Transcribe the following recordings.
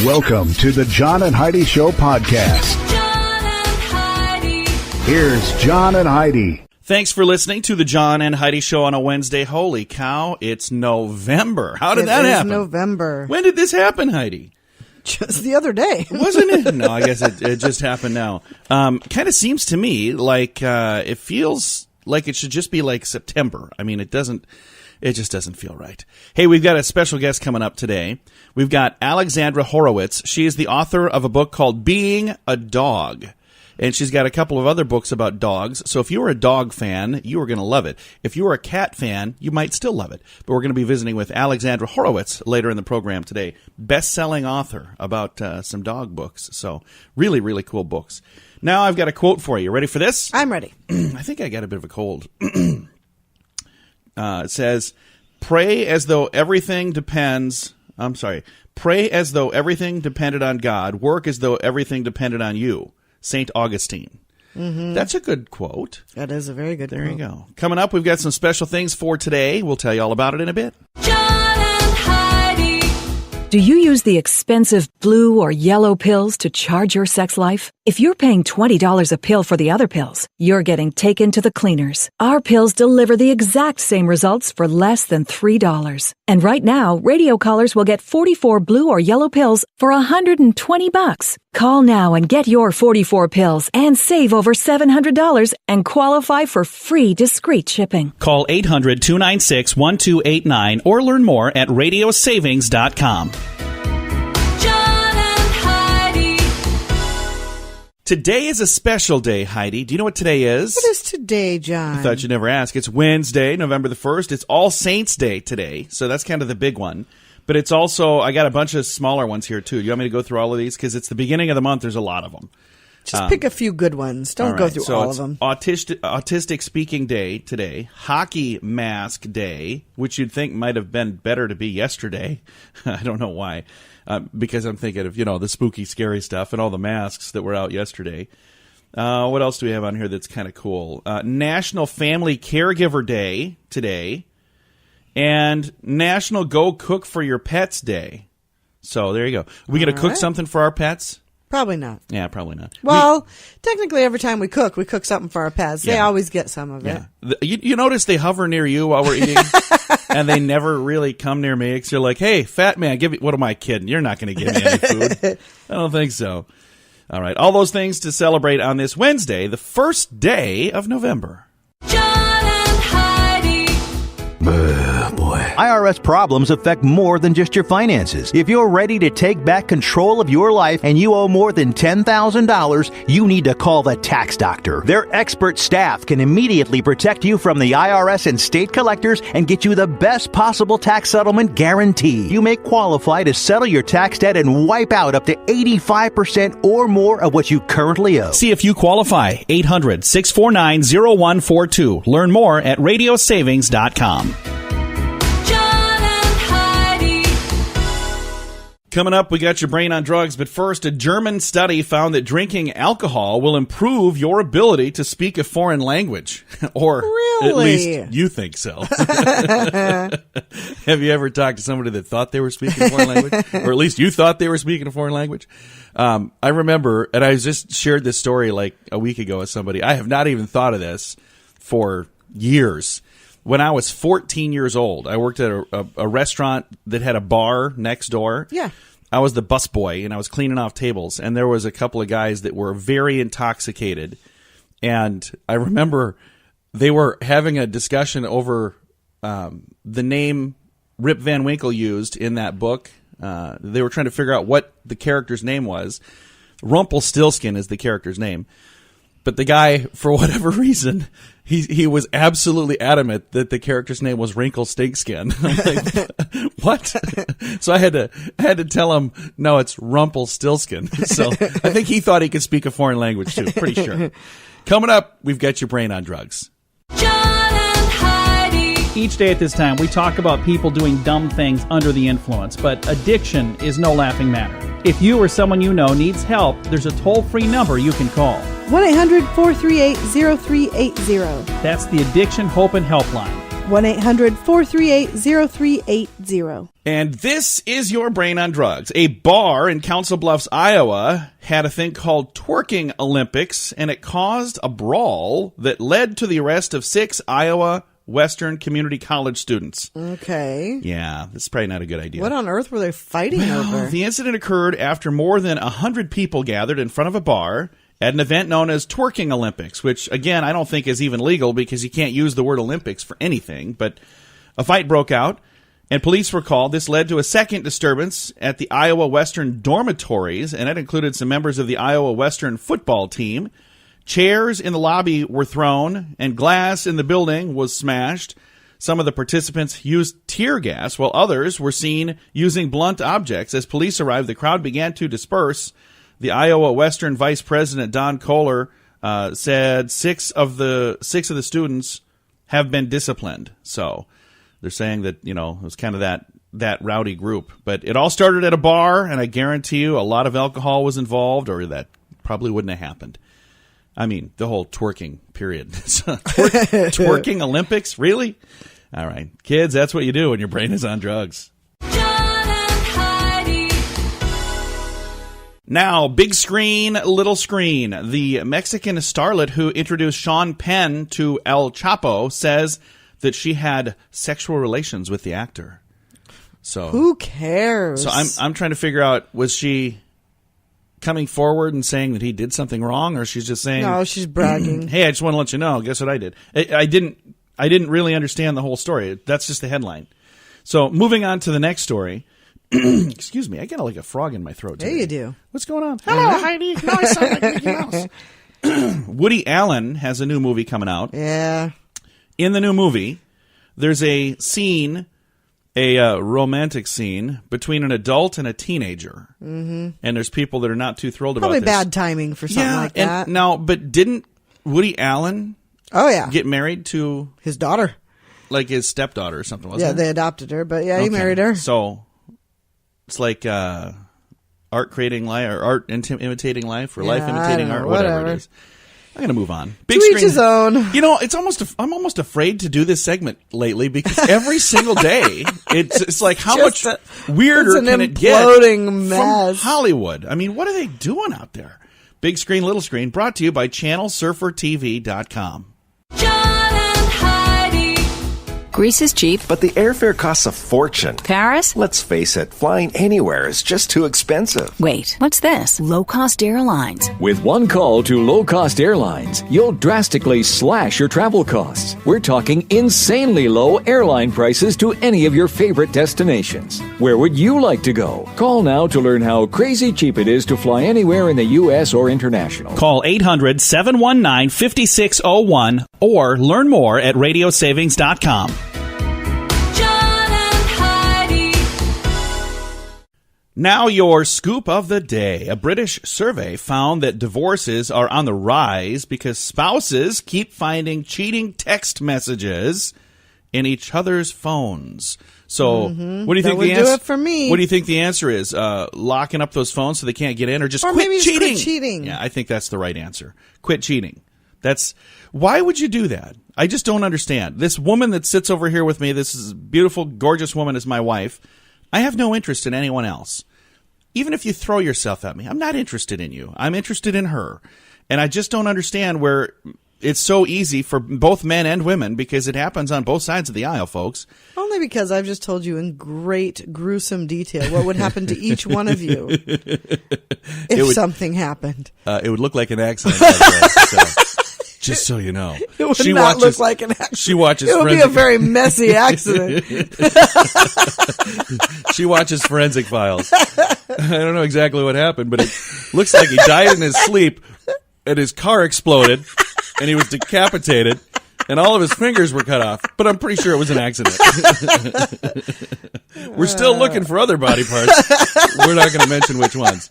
Welcome to the John and Heidi Show podcast. John and Heidi. Here's John and Heidi. Thanks for listening to the John and Heidi Show on a Wednesday. Holy cow, it's November. How did that happen? It is November. When did this happen, Heidi? Just the other day. Wasn't it? No, I guess it just happened now. Kind of seems to me like it feels like it should just be like September. I mean, it just doesn't feel right. Hey, we've got a special guest coming up today. We've got Alexandra Horowitz. She is the author of a book called Being a Dog. And she's got a couple of other books about dogs. So if you were a dog fan, you are going to love it. If you were a cat fan, you might still love it. But we're going to be visiting with Alexandra Horowitz later in the program today. Best-selling author about some dog books. So really, really cool books. Now I've got a quote for you. Ready for this? I'm ready. I think I got a bit of a cold. It says, pray as though everything depended on God. Work as though everything depended on you. St. Augustine. Mm-hmm. That's a good quote. That is a very good quote. There you go. Coming up, we've got some special things for today. We'll tell you all about it in a bit. John and Heidi. Do you use the expensive blue or yellow pills to charge your sex life? If you're paying $20 a pill for the other pills, you're getting taken to the cleaners. Our pills deliver the exact same results for less than $3. And right now, radio callers will get 44 blue or yellow pills for $120. Call now and get your 44 pills and save over $700 and qualify for free discreet shipping. Call 800-296-1289 or learn more at radiosavings.com. Today is a special day, Heidi. Do you know what today is? What is today, John? I thought you'd never ask. It's Wednesday, November the 1st. It's All Saints Day today, so that's kind of the big one. But it's also, I got a bunch of smaller ones here, too. You want me to go through all of these? Because it's the beginning of the month. There's a lot of them. Just pick a few good ones. Don't go through all of them. Autistic Speaking Day today. Hockey Mask Day, which you'd think might have been better to be yesterday. I don't know why. Because I'm thinking of, the spooky, scary stuff and all the masks that were out yesterday. What else do we have on here that's kind of cool? National Family Caregiver Day today. And National Go Cook for Your Pets Day. So there you go. Are we going to cook something for our pets? Probably not. Yeah, probably not. Well, technically every time we cook something for our pets. They always get some of it. Yeah. You notice they hover near you while we're eating? And they never really come near me because you're like, hey, fat man, what am I kidding? You're not going to give me any food. I don't think so. All right. All those things to celebrate on this Wednesday, the first day of November. John and Heidi. Boy. IRS problems affect more than just your finances. If you're ready to take back control of your life and you owe more than $10,000, you need to call the Tax Doctor. Their expert staff can immediately protect you from the IRS and state collectors and get you the best possible tax settlement guarantee. You may qualify to settle your tax debt and wipe out up to 85% or more of what you currently owe. See if you qualify. 800-649-0142. Learn more at radiosavings.com. Coming up, we got your brain on drugs, but first, a German study found that drinking alcohol will improve your ability to speak a foreign language. Or really? At least you think so. Have you ever talked to somebody that thought they were speaking a foreign language? Or at least you thought they were speaking a foreign language? I remember, and I just shared this story like a week ago with somebody. I have not even thought of this for years. When I was 14 years old, I worked at a restaurant that had a bar next door. Yeah. I was the busboy, and I was cleaning off tables, and there was a couple of guys that were very intoxicated. And I remember they were having a discussion over the name Rip Van Winkle used in that book. They were trying to figure out what the character's name was. Rumpelstiltskin is the character's name. But the guy, for whatever reason, he was absolutely adamant that the character's name was Wrinkle Stinkskin. I'm like, what? So I had to tell him, no, it's Rumpelstiltskin. So I think he thought he could speak a foreign language too. Pretty sure. Coming up, we've got your brain on drugs. John and Heidi. Each day at this time, we talk about people doing dumb things under the influence, but addiction is no laughing matter. If you or someone you know needs help, there's a toll-free number you can call. 1-800-438-0380. That's the Addiction Hope and Helpline. 1-800-438-0380. And this is your brain on drugs. A bar in Council Bluffs, Iowa had a thing called twerking Olympics, and it caused a brawl that led to the arrest of 6 Iowa Western Community College students. Okay. Yeah, this is probably not a good idea. What on earth were they fighting over? The incident occurred after more than 100 people gathered in front of a bar at an event known as Twerking Olympics, which, again, I don't think is even legal because you can't use the word Olympics for anything. But a fight broke out, and police were called. This led to a second disturbance at the Iowa Western dormitories, and that included some members of the Iowa Western football team. Chairs in the lobby were thrown, and glass in the building was smashed. Some of the participants used tear gas, while others were seen using blunt objects. As police arrived, the crowd began to disperse. The Iowa Western Vice President Don Kohler said 6 of the students have been disciplined. So they're saying that, it was kind of that rowdy group. But it all started at a bar, and I guarantee you a lot of alcohol was involved, or that probably wouldn't have happened. I mean, the whole twerking period. Twerking Olympics? Really? All right. Kids, that's what you do when your brain is on drugs. Now, big screen, little screen. The Mexican starlet who introduced Sean Penn to El Chapo says that she had sexual relations with the actor. So who cares? So I'm trying to figure out, was she coming forward and saying that he did something wrong, or she's just saying, no, she's bragging. Hey, I just want to let you know. Guess what I did? I didn't really understand the whole story. That's just the headline. So moving on to the next story. Excuse me, I got like a frog in my throat today. Yeah, you do. What's going on? Hello, Heidi. Now I sound like Mickey Mouse. Woody Allen has a new movie coming out. Yeah. In the new movie, there's a scene, a romantic scene between an adult and a teenager. Mm-hmm. And there's people that are not too thrilled about this. Probably bad timing for something like that. But didn't Woody Allen get married to his daughter? Like his stepdaughter or something, wasn't it? Yeah, they adopted her, but he married her. So it's like art creating life, or art imitating life, or life imitating art, whatever it is. I'm going to move on. Big screen. To each his own. I'm almost afraid to do this segment lately because every single day it's like how much weirder can it get from Hollywood? I mean, what are they doing out there? Big screen, little screen, brought to you by ChannelSurferTV.com. Greece is cheap, but the airfare costs a fortune. Paris? Let's face it, flying anywhere is just too expensive. Wait, what's this? Low-cost airlines. With one call to low-cost airlines, you'll drastically slash your travel costs. We're talking insanely low airline prices to any of your favorite destinations. Where would you like to go? Call now to learn how crazy cheap it is to fly anywhere in the U.S. or international. Call 800-719-5601 or learn more at radiosavings.com. Now your scoop of the day. A British survey found that divorces are on the rise because spouses keep finding cheating text messages in each other's phones. So what do you think the answer? Do it for me. What do you think the answer is? Locking up those phones so they can't get in, or quit maybe cheating? Quit cheating. Yeah, I think that's the right answer. Quit cheating. Why would you do that? I just don't understand. This woman that sits over here with me, this is beautiful, gorgeous woman, is my wife. I have no interest in anyone else. Even if you throw yourself at me, I'm not interested in you. I'm interested in her. And I just don't understand where it's so easy for both men and women, because it happens on both sides of the aisle, folks. Only because I've just told you in great, gruesome detail what would happen to each one of you if something happened. It would look like an accident. By the way, so. Just so you know. It would not look like an accident. She watches. It would be a very messy accident. She watches Forensic Files. I don't know exactly what happened, but it looks like he died in his sleep and his car exploded and he was decapitated and all of his fingers were cut off. But I'm pretty sure it was an accident. We're still looking for other body parts. We're not going to mention which ones.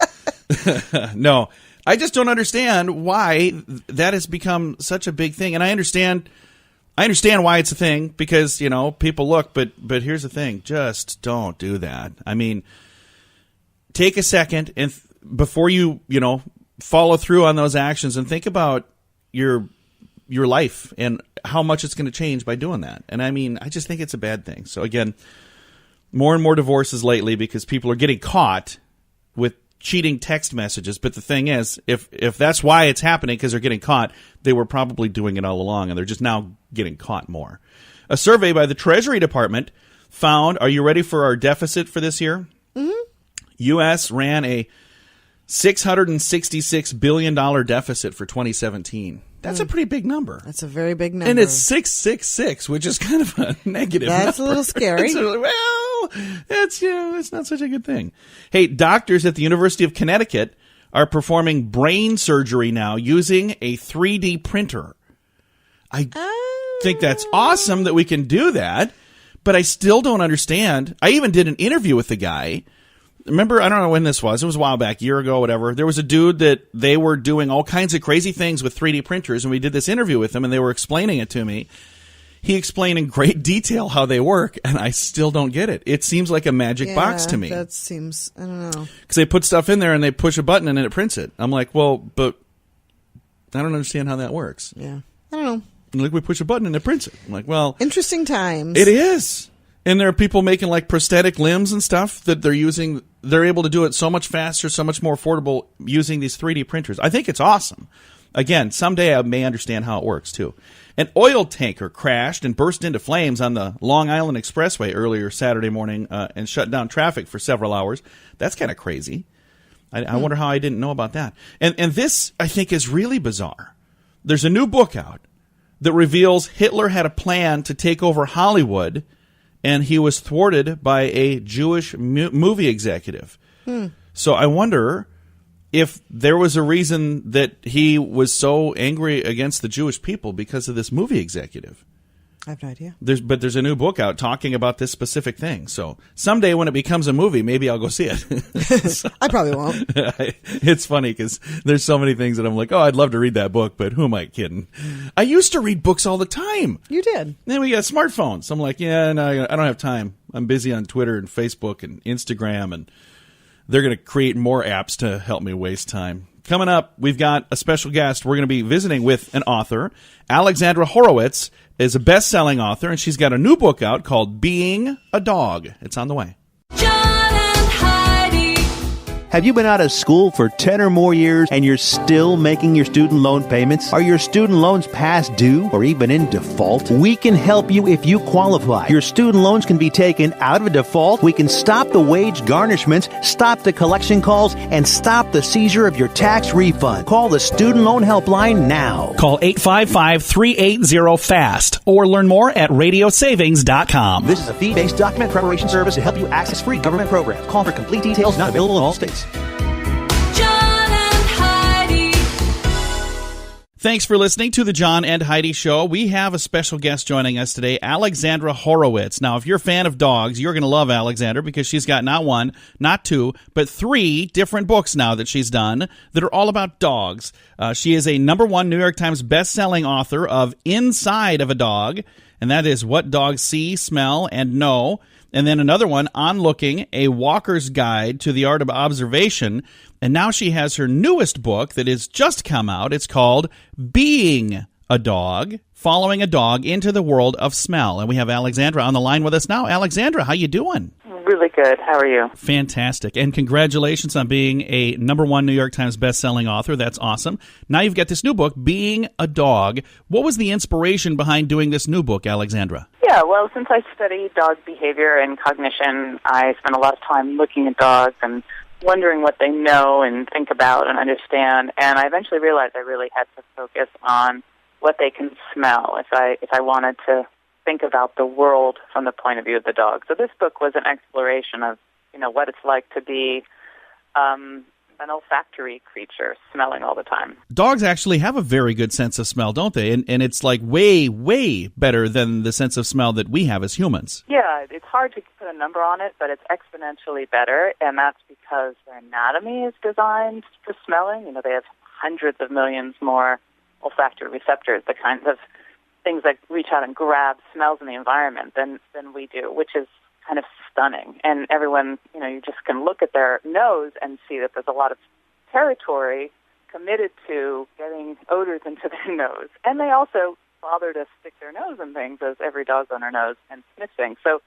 No. I just don't understand why that has become such a big thing. And I understand why it's a thing, because, people look, but here's the thing. Just don't do that. I mean, take a second and before you, follow through on those actions, and think about your your life and how much it's going to change by doing that. And I mean, I just think it's a bad thing. So again, more and more divorces lately because people are getting caught with cheating text messages. But the thing is, if that's why it's happening, because they're getting caught, they were probably doing it all along, and they're just now getting caught more. A survey by the Treasury Department found, are you ready for our deficit for this year? Mm-hmm. U.S. ran a $666 billion deficit for 2017. That's a pretty big number. That's a very big number. And it's 666, which is kind of a negative That's number. a little scary. It's not such a good thing. Hey, doctors at the University of Connecticut are performing brain surgery now using a 3D printer. I think that's awesome that we can do that, but I still don't understand. I even did an interview with the guy. Remember, I don't know when this was. It was a while back, a year ago, whatever. There was a dude that they were doing all kinds of crazy things with 3D printers, and we did this interview with him, and they were explaining it to me. He explained in great detail how they work, and I still don't get it. It seems like a magic box to me. That seems, I don't know. Because they put stuff in there, and they push a button, and it prints it. I'm like, well, but I don't understand how that works. Yeah, I don't know. Like, we push a button, and it prints it. I'm like, well. Interesting times. It is. And there are people making like prosthetic limbs and stuff that they're using. They're able to do it so much faster, so much more affordable using these 3D printers. I think it's awesome. Again, someday I may understand how it works too. An oil tanker crashed and burst into flames on the Long Island Expressway earlier Saturday morning and shut down traffic for several hours. That's kind of crazy. I wonder how I didn't know about that. And this, I think, is really bizarre. There's a new book out that reveals Hitler had a plan to take over Hollywood, and he was thwarted by a Jewish movie executive. So I wonder if there was a reason that he was so angry against the Jewish people because of this movie executive. I have no idea. But there's a new book out talking about this specific thing. So someday when it becomes a movie, maybe I'll go see it. I probably won't. It's funny because there's so many things that I'm like, oh, I'd love to read that book, but who am I kidding? I used to read books all the time. You did. Then we got smartphones. I'm like, yeah, no, I don't have time. I'm busy on Twitter and Facebook and Instagram, and they're going to create more apps to help me waste time. Coming up, we've got a special guest. We're going to be visiting with an author. Alexandra Horowitz is a best-selling author, and she's got a new book out called Being a Dog. It's on the way. John and Heidi. Have you been out of school for 10 or more years and you're still making your student loan payments? Are your student loans past due or even in default? We can help you if you qualify. Your student loans can be taken out of a default. We can stop the wage garnishments, stop the collection calls, and stop the seizure of your tax refund. Call the Student Loan Helpline now. Call 855-380-FAST or learn more at radiosavings.com. This is a fee-based document preparation service to help you access free government programs. Call for complete details. Not available in all states. John and Heidi. Thanks for listening to the John and Heidi Show. We have a special guest joining us today, Alexandra Horowitz. Now, if you're a fan of dogs, you're going to love Alexandra because she's got not one, not two, but 3 different books now that she's done that are all about dogs. She is a #1 New York Times best-selling author of Inside of a Dog, and that is What Dogs See, Smell, and Know. And then another one, On Looking, A Walker's Guide to the Art of Observation. And now she has her newest book that has just come out. It's called Being a Dog, Following a Dog into the World of Smell. And we have Alexandra on the line with us now. Alexandra, how you doing? Really good. How are you? Fantastic. And congratulations on being a #1 New York Times best-selling author. That's awesome. Now you've got this new book, Being a Dog. What was the inspiration behind doing this new book, Alexandra? Yeah, well, since I study dog behavior and cognition, I spend a lot of time looking at dogs and wondering what they know and think about and understand. And I eventually realized I really had to focus on what they can smell if I wanted to think about the world from the point of view of the dog. So this book was an exploration of, what it's like to be an olfactory creature, smelling all the time. Dogs actually have a very good sense of smell, don't they? And it's like way, way better than the sense of smell that we have as humans. Yeah, it's hard to put a number on it, but it's exponentially better, and that's because their anatomy is designed for smelling. They have hundreds of millions more olfactory receptors, the kinds of things that reach out and grab smells in the environment than we do, which is kind of stunning. And everyone, you just can look at their nose and see that there's a lot of territory committed to getting odors into their nose. And they also bother to stick their nose in things, as every dog owner knows, and sniff things. So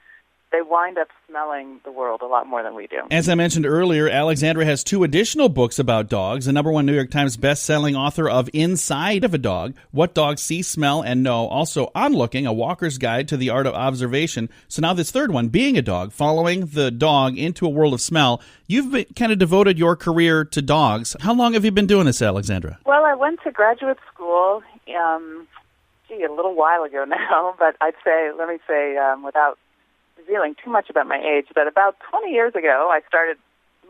they wind up smelling the world a lot more than we do. As I mentioned earlier, Alexandra has 2 additional books about dogs. The #1 New York Times best-selling author of Inside of a Dog, What Dogs See, Smell, and Know. Also, Onlooking, A Walker's Guide to the Art of Observation. So now this third one, Being a Dog, Following the Dog into a World of Smell. You've kind of devoted your career to dogs. How long have you been doing this, Alexandra? Well, I went to graduate school, a little while ago now, but let me say, without revealing too much about my age, that about 20 years ago, I started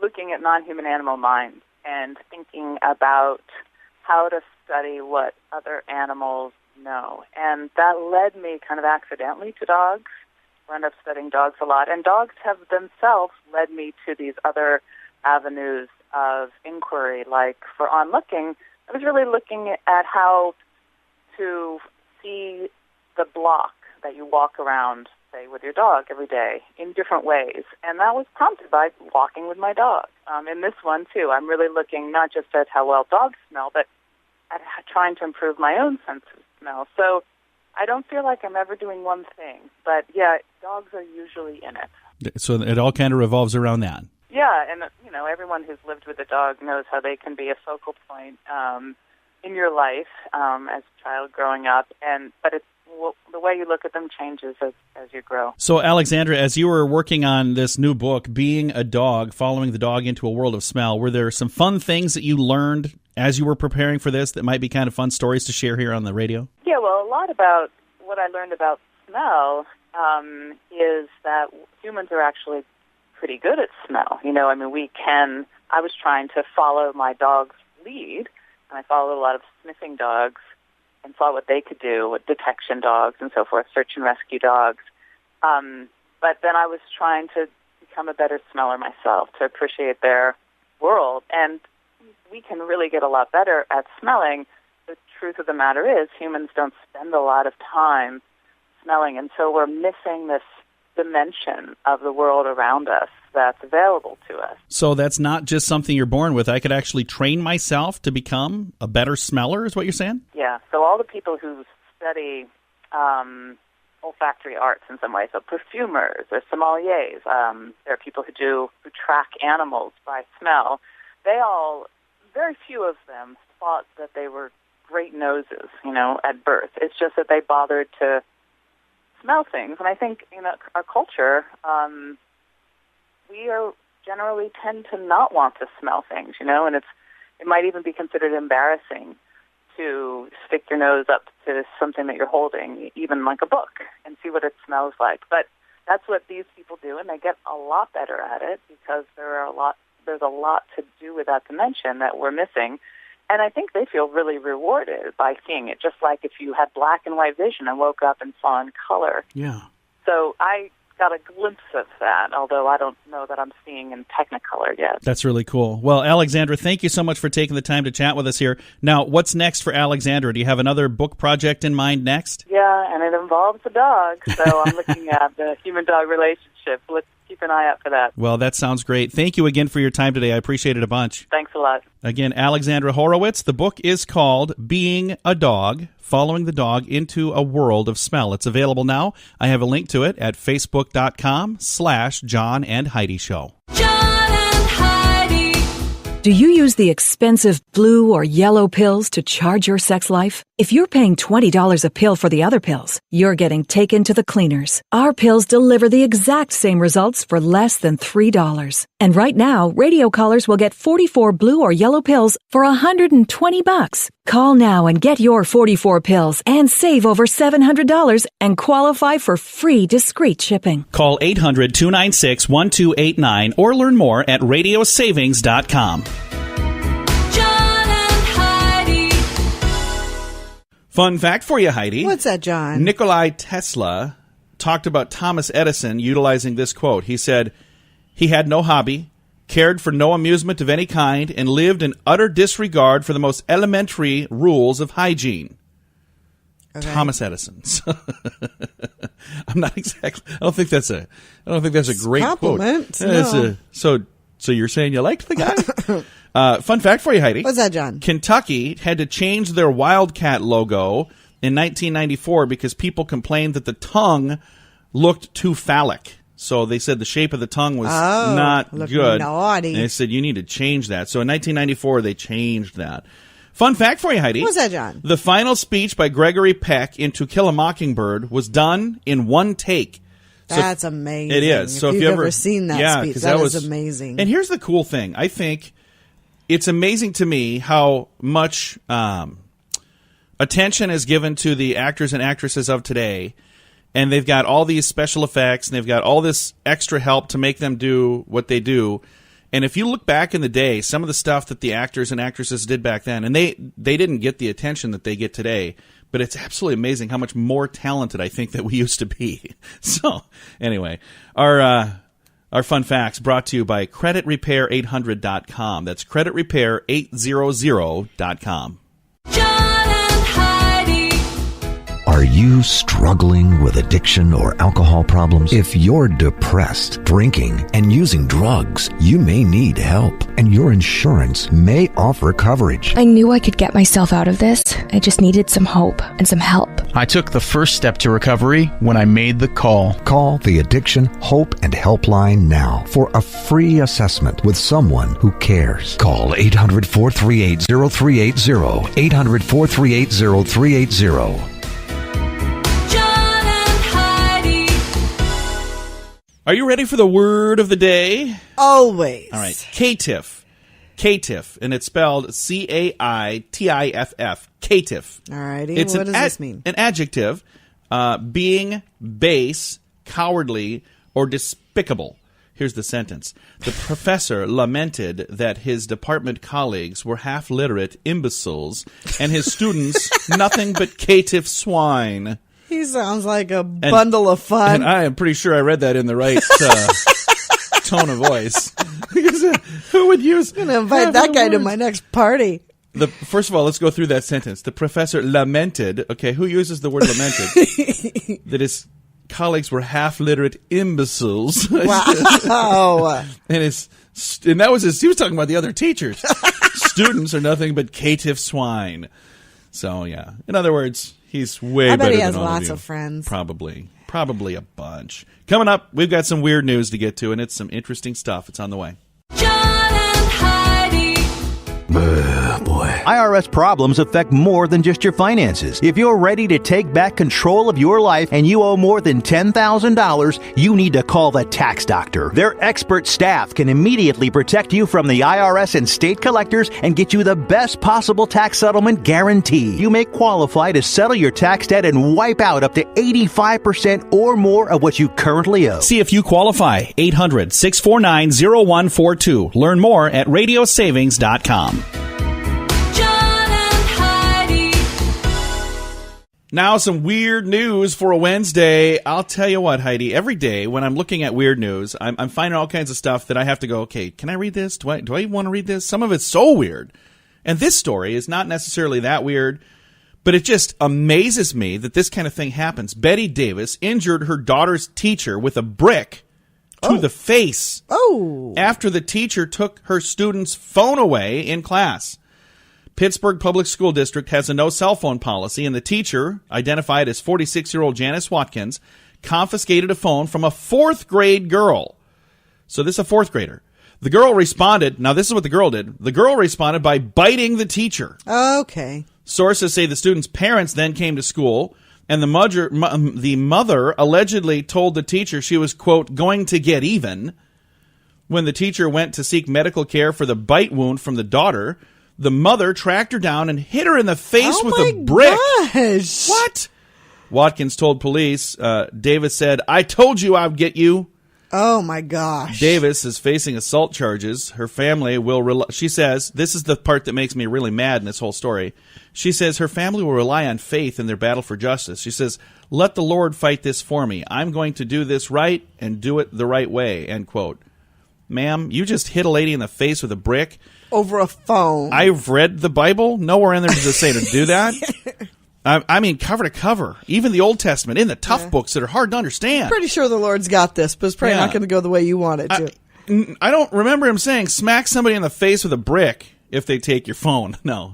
looking at non-human animal minds and thinking about how to study what other animals know. And that led me kind of accidentally to dogs. I ended up studying dogs a lot. And dogs have themselves led me to these other avenues of inquiry. Like for Onlooking, I was really looking at how to see the block that you walk around, say, with your dog every day in different ways. And that was prompted by walking with my dog. In this one, too, I'm really looking not just at how well dogs smell, but at trying to improve my own sense of smell. So I don't feel like I'm ever doing one thing. But, yeah, dogs are usually in it. So it all kind of revolves around that. Yeah, and, everyone who's lived with a dog knows how they can be a focal point in your life as a child growing up. But it's the way you look at them changes as you grow. So, Alexandra, as you were working on this new book, Being a Dog, Following the Dog into a World of Smell, were there some fun things that you learned as you were preparing for this that might be kind of fun stories to share here on the radio? Yeah, well, a lot about what I learned about smell is that humans are actually pretty good at smell. I was trying to follow my dog's lead, and I followed a lot of sniffing dogs and saw what they could do with detection dogs and so forth, search and rescue dogs. But then I was trying to become a better smeller myself, to appreciate their world. And we can really get a lot better at smelling. The truth of the matter is humans don't spend a lot of time smelling, and so we're missing this dimension of the world around us that's available to us. So that's not just something you're born with. I could actually train myself to become a better smeller, is what you're saying? Yeah. So all the people who study olfactory arts in some way, so perfumers or sommeliers, there are people who track animals by smell. Very few of them thought that they were great noses, at birth. It's just that they bothered to smell things. And I think in our culture, we generally tend to not want to smell things, and it might even be considered embarrassing to stick your nose up to something that you're holding, even like a book, and see what it smells like. But that's what these people do, and they get a lot better at it because there's a lot to do with that dimension that we're missing. And I think they feel really rewarded by seeing it, just like if you had black and white vision and woke up and saw in color. Yeah. So I got a glimpse of that, although I don't know that I'm seeing in Technicolor yet. That's really cool. Well, Alexandra, thank you so much for taking the time to chat with us here. Now, what's next for Alexandra? Do you have another book project in mind next? Yeah, and it involves a dog, so I'm looking at the human-dog relationship. Let's keep an eye out for that. Well, that sounds great. Thank you again for your time today. I appreciate it a bunch. Thanks a lot. Again, Alexandra Horowitz. The book is called Being a Dog, Following the Dog into a World of Smell. It's available now. I have a link to it at facebook.com/John and Heidi Show. Do you use the expensive blue or yellow pills to charge your sex life? If you're paying $20 a pill for the other pills, you're getting taken to the cleaners. Our pills deliver the exact same results for less than $3. And right now, radio callers will get 44 blue or yellow pills for $120. Call now and get your 44 pills and save over $700 and qualify for free discreet shipping. Call 800-296-1289 or learn more at radiosavings.com. Fun fact for you, Heidi. What's that, John? Nikola Tesla talked about Thomas Edison utilizing this quote. He said, he had no hobby, cared for no amusement of any kind, and lived in utter disregard for the most elementary rules of hygiene. Okay. Thomas Edison. I don't think that's a great compliment. quote. No. So So you're saying you liked the guy? Fun fact for you, Heidi. What's that, John? Kentucky had to change their Wildcat logo in 1994 because people complained that the tongue looked too phallic. So they said the shape of the tongue was not good. Naughty. And they said you need to change that. So in 1994, they changed that. Fun fact for you, Heidi. What's that, John? The final speech by Gregory Peck in To Kill a Mockingbird was done in one take. That's amazing. It is. So if you've you've ever seen that speech, that was amazing. And here's the cool thing. I think it's amazing to me how much attention is given to the actors and actresses of today. And they've got all these special effects, and they've got all this extra help to make them do what they do. And if you look back in the day, some of the stuff that the actors and actresses did back then, and they didn't get the attention that they get today, but it's absolutely amazing how much more talented I think that we used to be. So, anyway, our fun facts brought to you by CreditRepair800.com. That's CreditRepair800.com. Are you struggling with addiction or alcohol problems? If you're depressed, drinking, and using drugs, you may need help, and your insurance may offer coverage. I knew I could get myself out of this. I just needed some hope and some help. I took the first step to recovery when I made the call. Call the Addiction Hope and Helpline now for a free assessment with someone who cares. Call 800-438-0380, 800-438-0380. Are you ready for the word of the day? Always. All right. Caitiff. Caitiff. And it's spelled Caitiff. Caitiff. All righty. What does this mean? An adjective, being base, cowardly, or despicable. Here's the sentence. The professor lamented that his department colleagues were half-literate imbeciles and his students nothing but caitiff swine. He sounds like a bundle of fun. And I am pretty sure I read that in the right tone of voice. Who would use... I'm going to invite that guy to my next party. First of all, let's go through that sentence. The professor lamented... Okay, who uses the word lamented? That his colleagues were half-literate imbeciles. Wow. And that was he was talking about the other teachers. Students are nothing but caitiff swine. So, yeah. In other words... He's way better than all of you. I bet he has lots of friends. Probably a bunch. Coming up, we've got some weird news to get to, and it's some interesting stuff. It's on the way. John and Heidi. Boy. IRS problems affect more than just your finances. If you're ready to take back control of your life and you owe more than $10,000, you need to call the tax doctor. Their expert staff can immediately protect you from the IRS and state collectors and get you the best possible tax settlement guarantee. You may qualify to settle your tax debt and wipe out up to 85% or more of what you currently owe. See if you qualify. 800-649-0142. Learn more at radiosavings.com. Now, some weird news for a Wednesday. I'll tell you what, Heidi, every day when I'm looking at weird news, I'm finding all kinds of stuff that I have to go, okay, can I read this? Do I even want to read this? Some of it's so weird. And this story is not necessarily that weird, but it just amazes me that this kind of thing happens. Betty Davis injured her daughter's teacher with a brick to the face after the teacher took her student's phone away in class. Pittsburgh Public School District has a no cell phone policy, and the teacher, identified as 46-year-old Janice Watkins, confiscated a phone from a fourth grade girl. So this is a fourth grader. The girl responded. Now, this is what the girl did. The girl responded by biting the teacher. Okay. Sources say the student's parents then came to school, and the mother allegedly told the teacher she was, quote, going to get even. When the teacher went to seek medical care for the bite wound from the daughter, the mother tracked her down and hit her in the face with a brick. Gosh. What? Watkins told police. Davis said, I told you I'd get you. Oh, my gosh. Davis is facing assault charges. Her family will she says, this is the part that makes me really mad in this whole story. She says her family will rely on faith in their battle for justice. She says, let the Lord fight this for me. I'm going to do this right and do it the right way, end quote. Ma'am, you just hit a lady in the face with a brick. Over a phone. I've read the Bible. Nowhere in there does it say to do that. I mean, cover to cover. Even the Old Testament, in the tough books that are hard to understand. Pretty sure the Lord's got this, but it's probably not going to go the way you want it to. I don't remember him saying smack somebody in the face with a brick if they take your phone. No.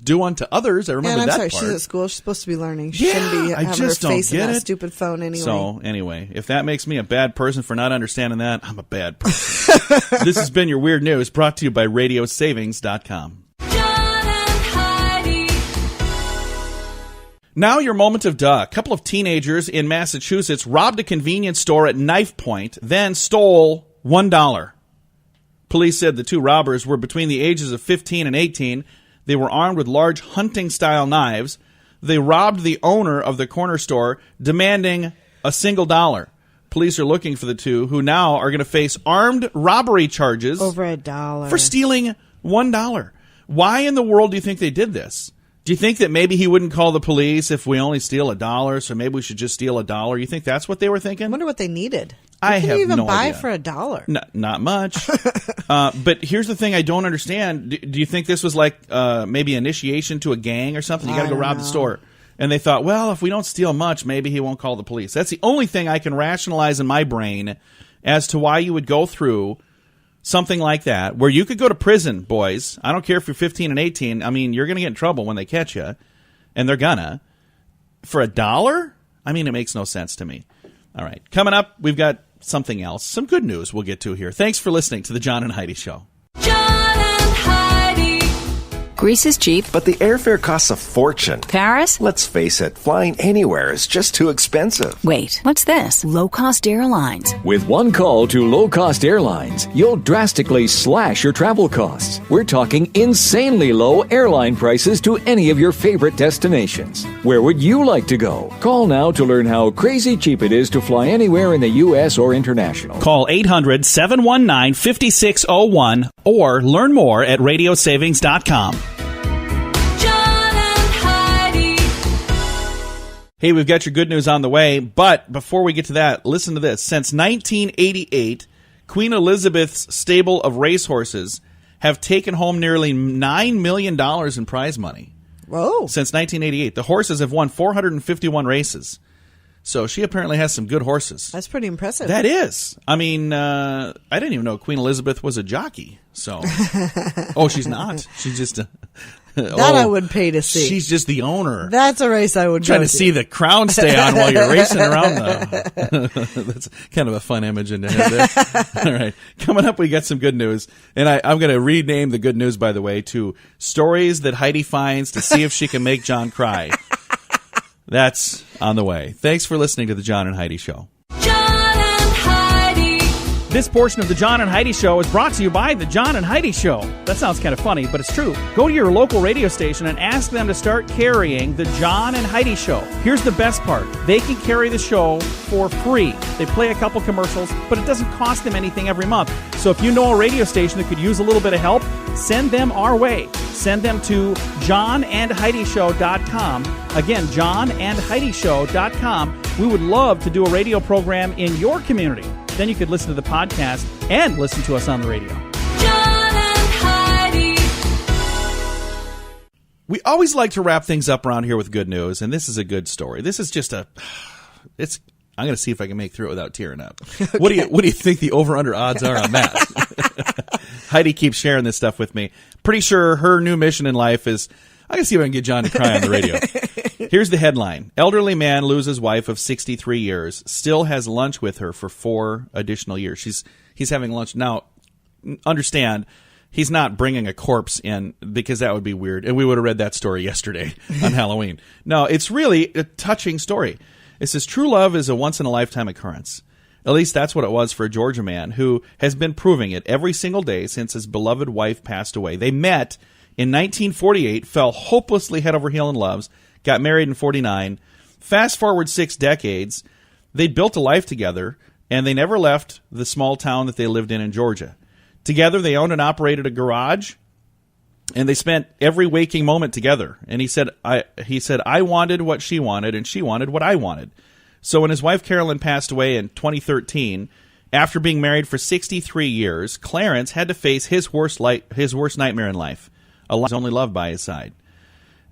Do unto others. I remember I'm that sorry, part. she's at school. She's supposed to be learning. She shouldn't be I having just her don't face in get that it. stupid phone anyway. So, anyway, if that makes me a bad person for not understanding that, I'm a bad person. This has been your Weird News, brought to you by RadioSavings.com. Now your moment of duh. A couple of teenagers in Massachusetts robbed a convenience store at knife point, then stole $1. Police said the two robbers were between the ages of 15 and 18. They were armed with large hunting-style knives. They robbed the owner of the corner store, demanding a single $1. Police are looking for the two, who now are going to face armed robbery charges over $1 for stealing $1. Why in the world do you think they did this? Do you think that maybe he wouldn't call the police if we only steal $1, so maybe we should just steal $1? You think that's what they were thinking? I wonder what they needed. I have no idea. What can you even buy for $1? Not much. But here's the thing I don't understand. Do you think this was like maybe initiation to a gang or something? You got to go rob the store. And they thought, well, if we don't steal much, maybe he won't call the police. That's the only thing I can rationalize in my brain as to why you would go through something like that, where you could go to prison, boys. I don't care if you're 15 and 18. I mean, you're going to get in trouble when they catch you, and they're gonna. For $1? I mean, it makes no sense to me. All right, coming up, we've got something else. Some good news we'll get to here. Thanks for listening to The John and Heidi Show. Greece is cheap. But the airfare costs a fortune. Paris? Let's face it, flying anywhere is just too expensive. Wait, what's this? Low-cost airlines. With one call to low-cost airlines, you'll drastically slash your travel costs. We're talking insanely low airline prices to any of your favorite destinations. Where would you like to go? Call now to learn how crazy cheap it is to fly anywhere in the U.S. or international. Call 800-719-5601 or learn more at RadioSavings.com. Hey, we've got your good news on the way, but before we get to that, listen to this. Since 1988, Queen Elizabeth's stable of racehorses have taken home nearly $9 million in prize money. Whoa. Since 1988. The horses have won 451 races. So she apparently has some good horses. That's pretty impressive. That is. I mean, I didn't even know Queen Elizabeth was a jockey. So, oh, she's not. She's just a... I would pay to see. She's just the owner. That's a race I would trying to see the crown stay on while you're racing around. That's kind of a fun image in there. All right. Coming up, we got some good news. And I'm going to rename the good news, by the way, to Stories That Heidi Finds to See If She Can Make John Cry. That's on the way. Thanks for listening to The John and Heidi Show. This portion of the John and Heidi Show is brought to you by the John and Heidi Show. That sounds kind of funny, but it's true. Go to your local radio station and ask them to start carrying the John and Heidi Show. Here's the best part. They can carry the show for free. They play a couple commercials, but it doesn't cost them anything every month. So if you know a radio station that could use a little bit of help, send them our way. Send them to johnandheidishow.com. Again, johnandheidishow.com. We would love to do a radio program in your community. Then you could listen to the podcast and listen to us on the radio. John and Heidi. We always like to wrap things up around here with good news, and this is a good story. This is just I'm going to see if I can make through it without tearing up. Okay. What do you think the over-under odds are on that? Heidi keeps sharing this stuff with me. Pretty sure her new mission in life is, I'm going to see if I can get John to cry on the radio. Here's the headline. Elderly man loses wife of 63 years, still has lunch with her for 4 additional years. He's having lunch. Now, understand, he's not bringing a corpse in because that would be weird. And we would have read that story yesterday on Halloween. No, it's really a touching story. It says, true love is a once-in-a-lifetime occurrence. At least that's what it was for a Georgia man who has been proving it every single day since his beloved wife passed away. They met in 1948, fell hopelessly head over heel in love, got married in 49. Fast forward 6 decades, they'd built a life together, and they never left the small town that they lived in Georgia. Together, they owned and operated a garage, and they spent every waking moment together. And he said, I wanted what she wanted, and she wanted what I wanted. So when his wife Carolyn passed away in 2013, after being married for 63 years, Clarence had to face his worst nightmare in life, a life only loved by his side.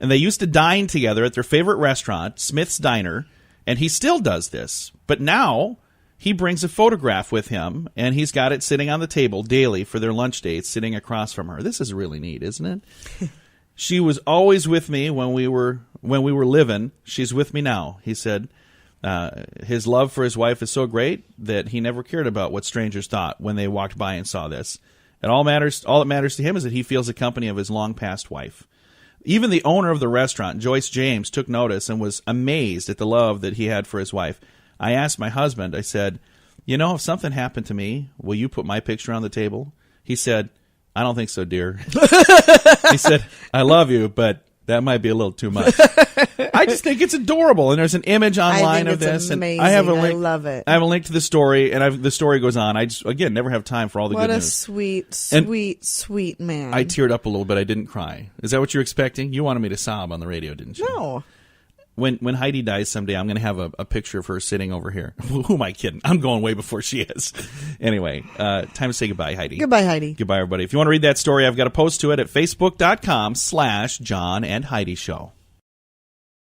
And they used to dine together at their favorite restaurant, Smith's Diner, and he still does this. But now he brings a photograph with him, and he's got it sitting on the table daily for their lunch dates, sitting across from her. This is really neat, isn't it? She was always with me when we were living. She's with me now, he said. His love for his wife is so great that he never cared about what strangers thought when they walked by and saw this. And all that matters to him is that he feels the company of his long-past wife. Even the owner of the restaurant, Joyce James, took notice and was amazed at the love that he had for his wife. I asked my husband, I said, you know, if something happened to me, will you put my picture on the table? He said, I don't think so, dear. He said, I love you, but that might be a little too much. I just think it's adorable, and there's an image online of this. Amazing. And I have a link. I love it. I have a link to the story, and the story goes on. I just, again, never have time for all the good news. What a sweet man. I teared up a little bit. I didn't cry. Is that what you're expecting? You wanted me to sob on the radio, didn't you? No. When Heidi dies someday, I'm going to have a picture of her sitting over here. Who am I kidding? I'm going way before she is. Anyway, time to say goodbye, Heidi. Goodbye, Heidi. Goodbye, everybody. If you want to read that story, I've got a post to it at facebook.com/John and Heidi Show.